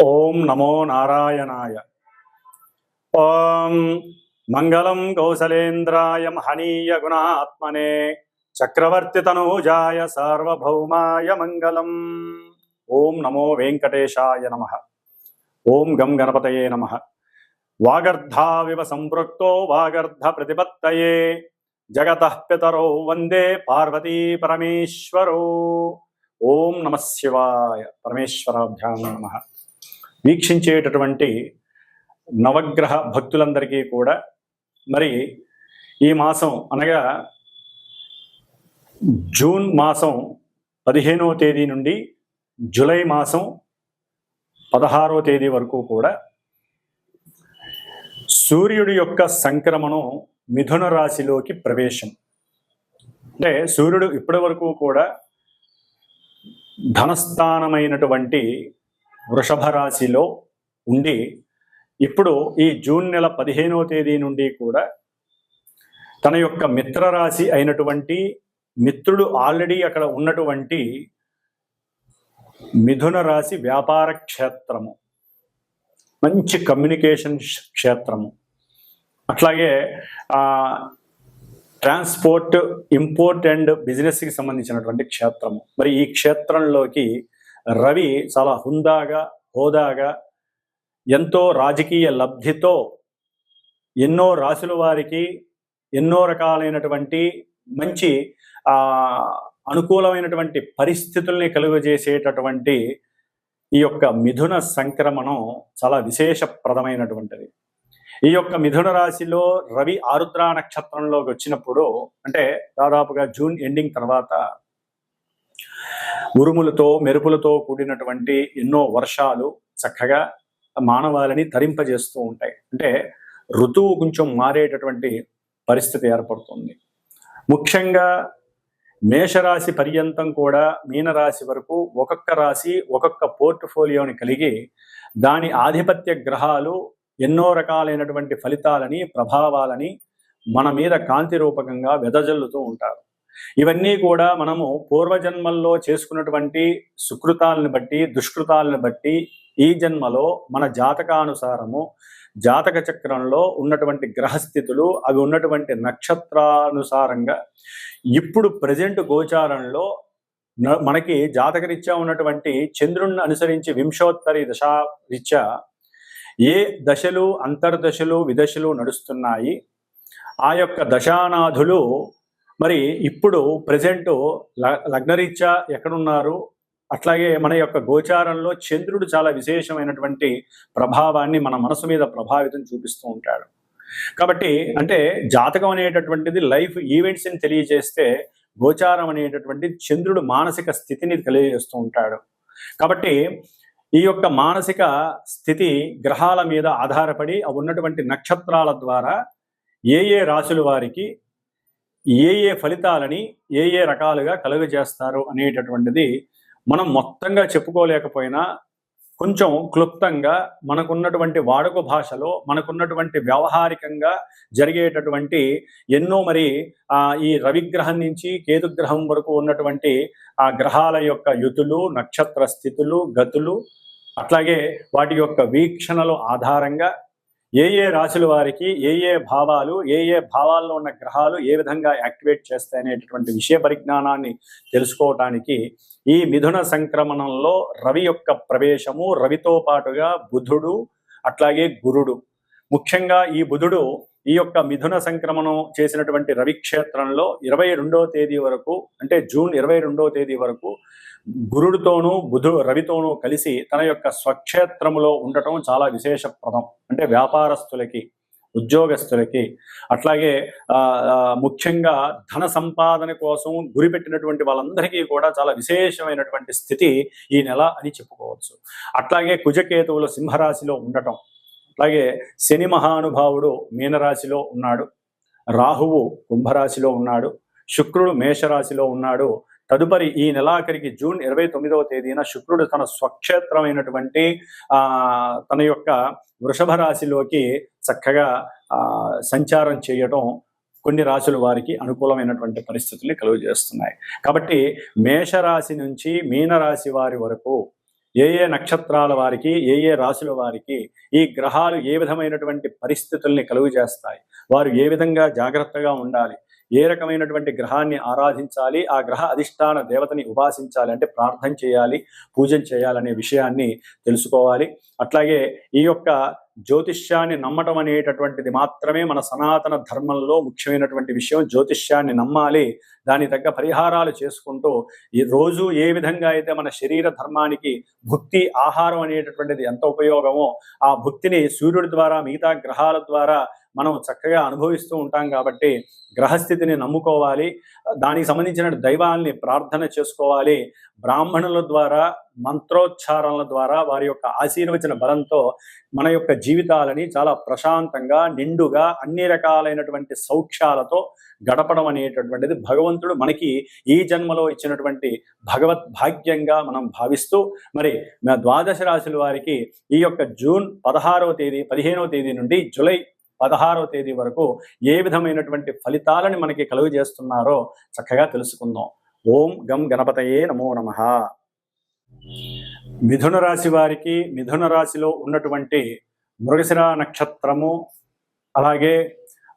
ఓం నమో నారాయణాయ. ఓం మంగళం కౌసలేంద్రాయ మహనీయ గుణాత్మనే చక్రవర్తి తనూజాయ సార్వభౌమాయ మంగళం. ఓం నమో వెంకటేశాయ నమః. ఓం గం గణపతయే నమః. వాగర్ధావివ సంపృక్తో వాగర్ధ ప్రతిపత్తయే జగతః పితరో వందే పార్వతీ పరమేశ్వరో. ఓం నమః శివాయ. పరమేశ్వరాభ్యాం నమః. వీక్షించేటటువంటి నవగ్రహ భక్తులందరికీ కూడా మరి ఈ మాసం అనగా జూన్ మాసం 15వ తేదీ నుండి జూలై మాసం 16వ తేదీ వరకు కూడా సూర్యుడి యొక్క సంక్రమణం మిథున రాశిలోకి ప్రవేశం. అంటే సూర్యుడు ఇప్పటి వరకు కూడా ధనస్థానమైనటువంటి వృషభ రాశిలో ఉండి ఇప్పుడు ఈ జూన్ నెల 15వ తేదీ నుండి కూడా తన యొక్క మిత్రరాశి అయినటువంటి మిత్రుడు ఆల్రెడీ అక్కడ ఉన్నటువంటి మిథున రాశి వ్యాపార క్షేత్రము, మంచి కమ్యూనికేషన్ క్షేత్రము, అట్లాగే ట్రాన్స్పోర్ట్, ఇంపోర్ట్ అండ్ బిజినెస్కి సంబంధించినటువంటి క్షేత్రము. మరి ఈ క్షేత్రంలోకి రవి చాలా హుందాగా, హోదాగా, ఎంతో రాజకీయ లబ్ధితో ఎన్నో రాశుల వారికి ఎన్నో రకాలైనటువంటి మంచి అనుకూలమైనటువంటి పరిస్థితుల్ని కలుగజేసేటటువంటి ఈ యొక్క మిథున సంక్రమణం చాలా విశేషప్రదమైనటువంటిది. ఈ యొక్క మిథున రాశిలో రవి ఆరుద్ర నక్షత్రంలోకి వచ్చినప్పుడు, అంటే దాదాపుగా జూన్ ఎండింగ్ తర్వాత ఉరుములతో మెరుపులతో కూడినటువంటి ఎన్నో వర్షాలు చక్కగా మానవాళిని తరింపజేస్తూ ఉంటాయి. అంటే ఋతువు కొంచెం మారేటటువంటి పరిస్థితి ఏర్పడుతుంది. ముఖ్యంగా మేషరాశి పర్యంతం కూడా మీనరాశి వరకు ఒక్కొక్క రాశి ఒక్కొక్క పోర్ట్ఫోలియోని కలిగి దాని ఆధిపత్య గ్రహాలు ఎన్నో రకాలైనటువంటి ఫలితాలని, ప్రభావాలని మన మీద కాంతి రూపకంగా వెదజల్లుతూ ఉంటారు. ఇవన్నీ కూడా మనము పూర్వజన్మల్లో చేసుకున్నటువంటి సుకృతాలను బట్టి, దుష్కృతాలను బట్టి ఈ జన్మలో మన జాతకానుసారము, జాతక చక్రంలో ఉన్నటువంటి గ్రహస్థితులు, అవి ఉన్నటువంటి నక్షత్రానుసారంగా ఇప్పుడు ప్రజెంట్ గోచారంలో మనకి జాతకరీత్యా ఉన్నటువంటి చంద్రుణ్ణి అనుసరించి వింశోత్తరి దశా రీత్యా ఏ దశలు, అంతర్దశలు, విదశలు నడుస్తున్నాయి. ఆ యొక్క దశానాథులు మరి ఇప్పుడు ప్రజెంట్ లగ్నరీత్యా ఎక్కడున్నారు, అట్లాగే మన యొక్క గోచారంలో చంద్రుడు చాలా విశేషమైనటువంటి ప్రభావాన్ని మన మనసు మీద ప్రభావితం చూపిస్తూ ఉంటాడు. కాబట్టి అంటే జాతకం అనేటటువంటిది లైఫ్ ఈవెంట్స్ని తెలియజేస్తే, గోచారం అనేటటువంటి చంద్రుడు మానసిక స్థితిని తెలియజేస్తూ ఉంటాడు. కాబట్టి ఈ యొక్క మానసిక స్థితి గ్రహాల మీద ఆధారపడి అవి ఉన్నటువంటి నక్షత్రాల ద్వారా ఏ ఏ రాశుల వారికి ఏ ఏ ఫలితాలని ఏ ఏ రకాలుగా కలుగజేస్తారు అనేటటువంటిది మనం మొత్తంగా చెప్పుకోలేకపోయినా కొంచెం క్లుప్తంగా మనకున్నటువంటి వాడుక భాషలో, మనకున్నటువంటి వ్యవహారికంగా జరిగేటటువంటి ఎన్నో మరి ఈ రవిగ్రహం నుంచి కేతుగ్రహం వరకు ఉన్నటువంటి ఆ గ్రహాల యొక్క యుతులు, నక్షత్ర స్థితులు, గతులు, అట్లాగే వాటి యొక్క వీక్షణల ఆధారంగా ఏ ఏ రాశుల వారికి ఏ ఏ భావాలు, ఏ ఏ భావాల్లో ఉన్న గ్రహాలు ఏ విధంగా యాక్టివేట్ చేస్తాయి అనేటటువంటి విషయ పరిజ్ఞానాన్ని తెలుసుకోవటానికి ఈ మిథున సంక్రమణంలో రవి యొక్క ప్రవేశము, రవితో పాటుగా బుధుడు, అట్లాగే గురుడు, ముఖ్యంగా ఈ బుధుడు ఈ యొక్క మిథున సంక్రమణం చేసినటువంటి రవి క్షేత్రంలో 22వ తేదీ వరకు, అంటే జూన్ 22వ తేదీ వరకు గురుడితోనూ రవితోనూ కలిసి తన యొక్క స్వక్షేత్రములో ఉండటం చాలా విశేషప్రదం. అంటే వ్యాపారస్తులకి, ఉద్యోగస్తులకి, అట్లాగే ముఖ్యంగా ధన సంపాదన కోసం గురిపెట్టినటువంటి వాళ్ళందరికీ కూడా చాలా విశేషమైనటువంటి స్థితి ఈ నెల అని చెప్పుకోవచ్చు. అట్లాగే కుజకేతువులు సింహరాశిలో ఉండటం, అట్లాగే శని మహానుభావుడు మీనరాశిలో ఉన్నాడు, రాహువు కుంభరాశిలో ఉన్నాడు, శుక్రుడు మేషరాశిలో ఉన్నాడు. తదుపరి ఈ నెలాఖరికి జూన్ 29వ తేదీన శుక్రుడు తన స్వక్షేత్రమైనటువంటి తన యొక్క వృషభ రాశిలోకి చక్కగా సంచారం చేయటం కొన్ని రాశుల వారికి అనుకూలమైనటువంటి పరిస్థితుల్ని కలుగజేస్తున్నాయి. కాబట్టి మేషరాశి నుంచి మీనరాశి వారి వరకు ఏ ఏ నక్షత్రాల వారికి, ఏ ఏ రాశుల వారికి ఈ గ్రహాలు ఏ విధమైనటువంటి పరిస్థితుల్ని కలుగు చేస్తాయి, వారు ఏ విధంగా జాగ్రత్తగా ఉండాలి, ఏ రకమైనటువంటి గ్రహాన్ని ఆరాధించాలి, ఆ గ్రహ అధిష్టాన దేవతని ఉపాసించాలి అంటే ప్రార్థన చేయాలి, పూజలు చేయాలనే విషయాన్ని తెలుసుకోవాలి. అట్లాగే ఈ యొక్క జ్యోతిష్యాన్ని నమ్మటం అనేటటువంటిది మాత్రమే మన సనాతన ధర్మంలో ముఖ్యమైనటువంటి విషయం. జ్యోతిష్యాన్ని నమ్మాలి, దాని తగ్గ పరిహారాలు చేసుకుంటూ ఈ రోజు ఏ విధంగా అయితే మన శరీర ధర్మానికి భుక్తి ఆహారం అనేటటువంటిది ఎంత ఉపయోగమో, ఆ భుక్తిని సూర్యుడి ద్వారా మిగతా గ్రహాల ద్వారా మనం చక్కగా అనుభవిస్తూ ఉంటాం. కాబట్టి గ్రహస్థితిని నమ్ముకోవాలి, దానికి సంబంధించిన దైవాల్ని ప్రార్థన చేసుకోవాలి. బ్రాహ్మణుల ద్వారా మంత్రోచ్చారణల ద్వారా వారి యొక్క ఆశీర్వచన బలంతో మన యొక్క జీవితాలని చాలా ప్రశాంతంగా, నిండుగా, అన్ని రకాలైనటువంటి సౌఖ్యాలతో గడపడం అనేటటువంటిది భగవంతుడు మనకి ఈ జన్మలో ఇచ్చినటువంటి భగవత్ భాగ్యంగా మనం భావిస్తూ, మరి ద్వాదశ రాశుల వారికి ఈ యొక్క జూన్ 15వ తేదీ నుండి జూలై 16వ తేదీ వరకు ఏ విధమైనటువంటి ఫలితాలను మనకి కలుగు చేస్తున్నారో చక్కగా తెలుసుకుందాం. ఓం గం గణపతయే నమో నమః. మిథున రాశి వారికి మిథున రాశిలో ఉన్నటువంటి మృగశిర నక్షత్రము, అలాగే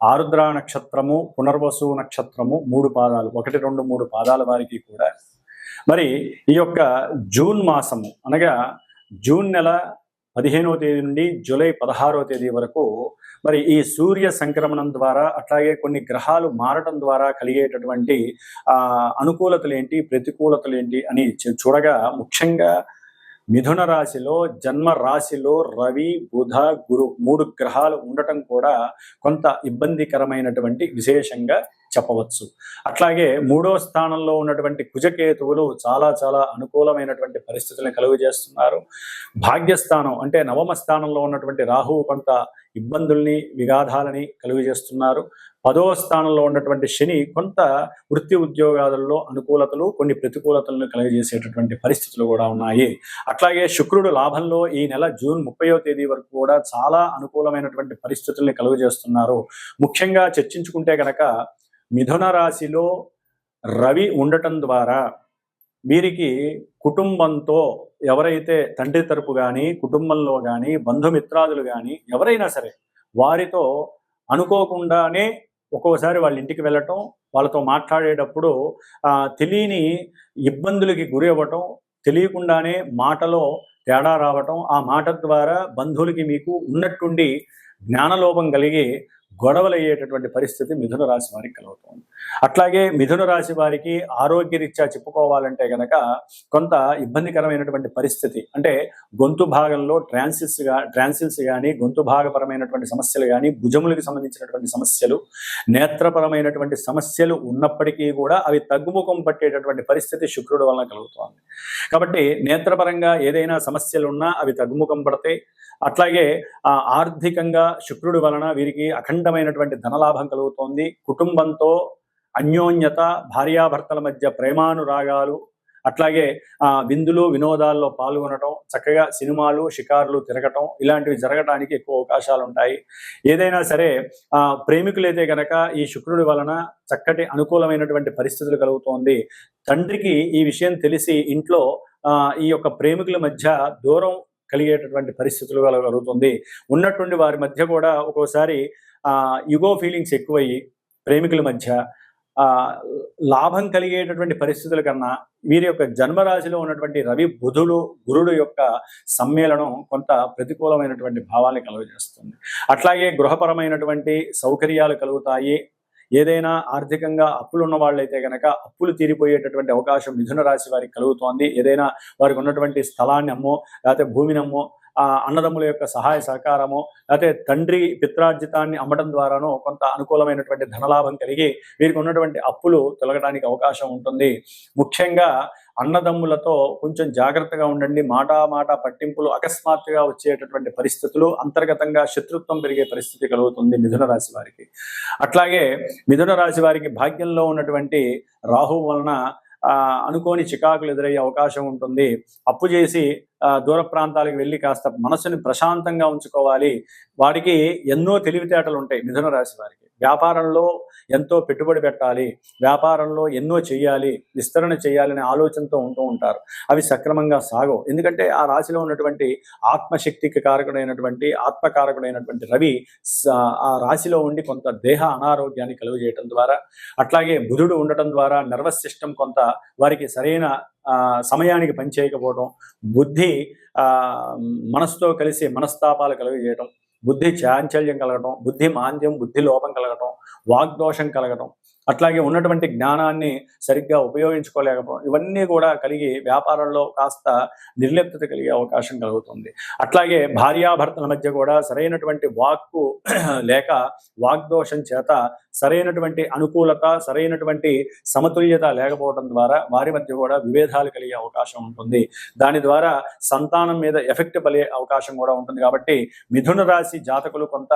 ఆరుద్ర నక్షత్రము, పునర్వసు నక్షత్రము 3 పాదాలు, 1, 2, 3 పాదాల వారికి కూడా మరి ఈ యొక్క జూన్ మాసము అనగా జూన్ నెల 15వ తేదీ నుండి జూలై 16వ తేదీ వరకు మరి ఈ సూర్య సంక్రమణం ద్వారా, అట్లాగే కొన్ని గ్రహాలు మారటం ద్వారా కలిగేటటువంటి అనుకూలతలు ఏంటి, ప్రతికూలతలు ఏంటి అని చూడగా, ముఖ్యంగా మిథున రాశిలో జన్మ రాశిలో రవి, బుధ, గురు 3 గ్రహాలు ఉండటం కూడా కొంత ఇబ్బందికరమైనటువంటి విశేషంగా చెప్పవచ్చు. అట్లాగే 3వ స్థానంలో ఉన్నటువంటి కుజకేతువులు చాలా చాలా అనుకూలమైనటువంటి పరిస్థితులను కలుగు చేస్తున్నారు. భాగ్యస్థానం అంటే 9వ స్థానంలో ఉన్నటువంటి రాహువు కొంత ఇబ్బందుల్ని, విఘాతాలని కలుగు చేస్తున్నారు. 10వ స్థానంలో ఉన్నటువంటి శని కొంత వృత్తి ఉద్యోగాలలో అనుకూలతలు, కొన్ని ప్రతికూలతలను కలుగజేసేటటువంటి పరిస్థితులు కూడా ఉన్నాయి. అట్లాగే శుక్రుడు లాభంలో ఈ నెల జూన్ 30వ తేదీ వరకు కూడా చాలా అనుకూలమైనటువంటి పరిస్థితుల్ని కలుగు చేస్తున్నారు. ముఖ్యంగా చర్చించుకుంటే కనుక మిథున రాశిలో రవి ఉండటం ద్వారా వీరికి కుటుంబంతో ఎవరైతే తండ్రి తరపు కానీ, కుటుంబంలో కానీ, బంధుమిత్రాదులు కానీ ఎవరైనా సరే వారితో అనుకోకుండానే ఒక్కోసారి వాళ్ళ ఇంటికి వెళ్ళటం, వాళ్ళతో మాట్లాడేటప్పుడు తెలియని ఇబ్బందులకి గురి అవ్వటం, తెలియకుండానే మాటలో తేడా రావటం, ఆ మాట ద్వారా బంధువులకి మీకు ఉన్నట్టుండి జ్ఞానలోపం కలిగి గొడవలు అయ్యేటటువంటి పరిస్థితి మిథున రాశి వారికి కలుగుతుంది. అట్లాగే మిథున రాశి వారికి ఆరోగ్యరీత్యా చెప్పుకోవాలంటే కనుక కొంత ఇబ్బందికరమైనటువంటి పరిస్థితి, అంటే గొంతు భాగంలో ట్రాన్సిల్స్ కానీ, గొంతు భాగపరమైనటువంటి సమస్యలు కానీ, భుజములకు సంబంధించినటువంటి సమస్యలు, నేత్రపరమైనటువంటి సమస్యలు ఉన్నప్పటికీ కూడా అవి తగ్గుముఖం పట్టేటటువంటి పరిస్థితి శుక్రుడు వలన కలుగుతోంది. కాబట్టి నేత్రపరంగా ఏదైనా సమస్యలు ఉన్నా అవి తగ్గుముఖం పడతాయి. అట్లాగే ఆర్థికంగా శుక్రుడి వలన వీరికి అఖండమైనటువంటి ధనలాభం కలుగుతోంది. కుటుంబంతో అన్యోన్యత, భార్యాభర్తల మధ్య ప్రేమానురాగాలు, అట్లాగే విందులు వినోదాల్లో పాల్గొనటం, చక్కగా సినిమాలు, షికారులు తిరగటం, ఇలాంటివి జరగడానికి ఎక్కువ అవకాశాలు ఉంటాయి. ఏదైనా సరే ప్రేమికులైతే కనుక ఈ శుక్రుడి వలన చక్కటి అనుకూలమైనటువంటి పరిస్థితులు కలుగుతోంది. తండ్రికి ఈ విషయం తెలిసి ఇంట్లో ఈ యొక్క ప్రేమికుల మధ్య దూరం కలిగేటటువంటి పరిస్థితులు కలుగుతుంది. ఉన్నట్టుండి వారి మధ్య కూడా ఒక్కోసారి యుగో ఫీలింగ్స్ ఎక్కువయ్యి ప్రేమికుల మధ్య లాభం కలిగేటటువంటి పరిస్థితుల కన్నా వీరి యొక్క జన్మరాశిలో ఉన్నటువంటి రవి, బుధుడు, గురుడు యొక్క సమ్మేళనం కొంత ప్రతికూలమైనటువంటి భావాన్ని కలుగజేస్తుంది. అట్లాగే గృహపరమైనటువంటి సౌకర్యాలు కలుగుతాయి. ఏదైనా ఆర్థికంగా అప్పులు ఉన్న వాళ్ళైతే కనుక అప్పులు తీరిపోయేటటువంటి అవకాశం మిథున రాశి వారికి కలుగుతోంది. ఏదైనా వారికి ఉన్నటువంటి స్థలాన్ని అమ్మో, లేకపోతే భూమిని అమ్మో, అన్నదమ్ముల యొక్క సహాయ సహకారము, లేకపోతే తండ్రి పిత్రార్జితాన్ని అమ్మడం ద్వారానో కొంత అనుకూలమైనటువంటి ధనలాభం కలిగి వీరికి ఉన్నటువంటి అప్పులు తొలగడానికి అవకాశం ఉంటుంది. ముఖ్యంగా అన్నదమ్ములతో కొంచెం జాగ్రత్తగా ఉండండి. మాట పట్టింపులు అకస్మాత్తుగా వచ్చేటటువంటి పరిస్థితులు, అంతర్గతంగా శత్రుత్వం పెరిగే పరిస్థితి కలుగుతుంది మిథున రాశి వారికి. అట్లాగే మిథున రాశి వారికి భాగ్యంలో ఉన్నటువంటి రాహువు వలన అనుకోని చికాకులు ఎదురయ్యే అవకాశం ఉంటుంది. అప్పు చేసి దూర ప్రాంతాలకు వెళ్ళి కాస్త మనసుని ప్రశాంతంగా ఉంచుకోవాలి. వారికి ఎన్నో తెలివితేటలు ఉంటాయి మిథున రాశి వారికి. వ్యాపారంలో ఎంతో పెట్టుబడి పెట్టాలి, వ్యాపారంలో ఎన్నో చేయాలి, విస్తరణ చేయాలనే ఆలోచనతో ఉంటూ ఉంటారు. అవి సక్రమంగా సాగవు. ఎందుకంటే ఆ రాశిలో ఉన్నటువంటి ఆత్మశక్తికి కారకుడైనటువంటి ఆత్మకారకుడైనటువంటి రవి ఆ రాశిలో ఉండి కొంత దేహ అనారోగ్యాన్ని కలుగజేయటం ద్వారా, అట్లాగే బుధుడు ఉండటం ద్వారా నర్వస్ సిస్టమ్ కొంత వారికి సరైన సమయానికి పనిచేయకపోవడం, బుద్ధి మనసుతో కలిసి మనస్తాపాలు కలుగజేయడం, బుద్ధి చాంచల్యం కలగడం, బుద్ధి మాంద్యం, బుద్ధి లోపం కలగడం, వాగ్దోషం కలగడం, అట్లాగే ఉన్నటువంటి జ్ఞానాన్ని సరిగ్గా ఉపయోగించుకోలేకపోవడం, ఇవన్నీ కూడా కలిగి వ్యాపారంలో కాస్త నిర్లిప్తత కలిగే అవకాశం కలుగుతుంది. అట్లాగే భార్యాభర్తల మధ్య కూడా సరైనటువంటి వాక్కు లేక వాగ్దోషం చేత సరైనటువంటి అనుకూలత, సరైనటువంటి సమతుల్యత లేకపోవడం ద్వారా వారి మధ్య కూడా విభేదాలు కలిగే అవకాశం ఉంటుంది. దాని ద్వారా సంతానం మీద ఎఫెక్ట్ పడే అవకాశం కూడా ఉంటుంది. కాబట్టి మిథున రాశి జాతకులు కొంత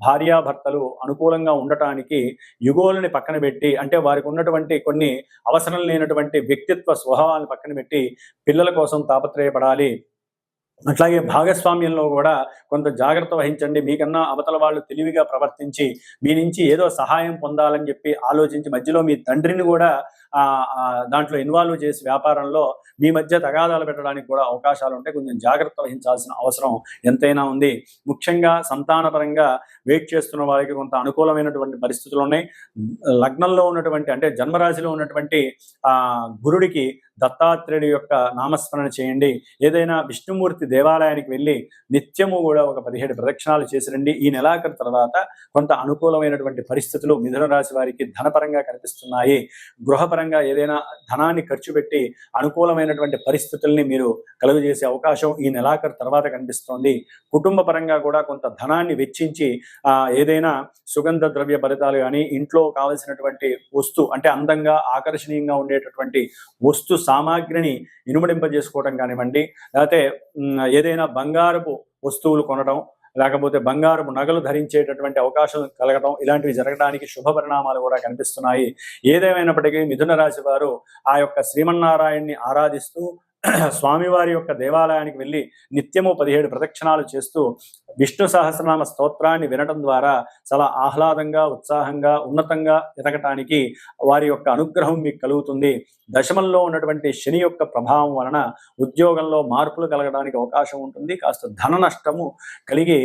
భార్యాభర్తలు అనుకూలంగా ఉండటానికి యుగోలని పక్కన పెట్టి, అంటే వారికి ఉన్నటువంటి కొన్ని అవసరం లేనటువంటి వ్యక్తిత్వ స్వభావాలను పక్కన పెట్టి పిల్లల కోసం తాపత్రయపడాలి. అట్లాగే భాగస్వామ్యంలో కూడా కొంత జాగ్రత్త వహించండి. మీకన్నా అవతల వాళ్ళు తెలివిగా ప్రవర్తించి మీ నుంచి ఏదో సహాయం పొందాలని చెప్పి ఆలోచించి మధ్యలో మీ తండ్రిని కూడా దాంట్లో ఇన్వాల్వ్ చేసి వ్యాపారంలో మీ మధ్య తగాదాలు పెట్టడానికి కూడా అవకాశాలు ఉంటాయి. కొంచెం జాగ్రత్త వహించాల్సిన అవసరం ఎంతైనా ఉంది. ముఖ్యంగా సంతానపరంగా వెయిట్ చేస్తున్న వారికి కొంత అనుకూలమైనటువంటి పరిస్థితులు ఉన్నాయి. లగ్నంలో ఉన్నటువంటి అంటే జన్మరాశిలో ఉన్నటువంటి గురుడికి దత్తాత్రేయుడి యొక్క నామస్మరణ చేయండి. ఏదైనా విష్ణుమూర్తి దేవాలయానికి వెళ్ళి నిత్యము కూడా ఒక 17 ప్రదక్షిణాలు చేసిరండి. ఈ నెలాఖరు తర్వాత కొంత అనుకూలమైనటువంటి పరిస్థితులు మిథున రాశి వారికి ధనపరంగా కనిపిస్తున్నాయి. గృహపరంగా ఏదైనా ధనాన్ని ఖర్చు పెట్టి అనుకూలమైనటువంటి పరిస్థితుల్ని మీరు కలుగజేసే అవకాశం ఈ నెలాఖరు తర్వాత కనిపిస్తోంది. కుటుంబ పరంగా కూడా కొంత ధనాన్ని వెచ్చించి ఏదైనా సుగంధ ద్రవ్య ఫలితాలు కానీ, ఇంట్లో కావలసినటువంటి అంటే అందంగా ఆకర్షణీయంగా ఉండేటటువంటి వస్తు సామాగ్రిని ఇనుమడింపజేసుకోవడం కానివ్వండి, లేకపోతే ఏదైనా బంగారపు వస్తువులు కొనడం, లేకపోతే బంగారపు నగలు ధరించేటటువంటి అవకాశం కలగడం, ఇలాంటివి జరగడానికి శుభ పరిణామాలు కూడా కనిపిస్తున్నాయి. ఏదేమైనప్పటికీ మిథున రాశి వారు ఆ యొక్క శ్రీమన్నారాయణ్ణి ఆరాధిస్తూ స్వామివారి యొక్క దేవాలయానికి వెళ్ళి నిత్యము 17 ప్రదక్షిణాలు చేస్తూ విష్ణు సహస్రనామ స్తోత్రాన్ని వినడం ద్వారా చాలా ఆహ్లాదంగా, ఉత్సాహంగా, ఉన్నతంగా ఎదగటానికి వారి యొక్క అనుగ్రహం మీకు కలుగుతుంది. దశమంలో ఉన్నటువంటి శని యొక్క ప్రభావం వలన ఉద్యోగంలో మార్పులు కలగడానికి అవకాశం ఉంటుంది. కాస్త ధన నష్టము కలిగి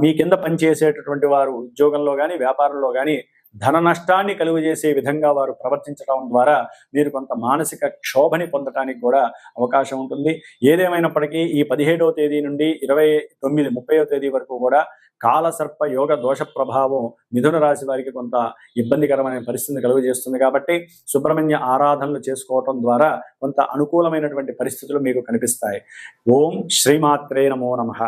మీ కింద పనిచేసేటటువంటి వారు ఉద్యోగంలో కానీ వ్యాపారంలో కానీ ధన నష్టాన్ని కలుగజేసే విధంగా వారు ప్రవర్తించడం ద్వారా మీరు కొంత మానసిక క్షోభని పొందడానికి కూడా అవకాశం ఉంటుంది. ఏదేమైనప్పటికీ ఈ 17వ తేదీ నుండి 29-30వ తేదీ వరకు కూడా కాలసర్ప యోగ దోష ప్రభావం మిథున రాశి వారికి కొంత ఇబ్బందికరమైన పరిస్థితిని కలుగజేస్తుంది. కాబట్టి సుబ్రహ్మణ్య ఆరాధనలు చేసుకోవటం ద్వారా కొంత అనుకూలమైనటువంటి పరిస్థితులు మీకు కనిపిస్తాయి. ఓం శ్రీమాత్రే నమో నమః.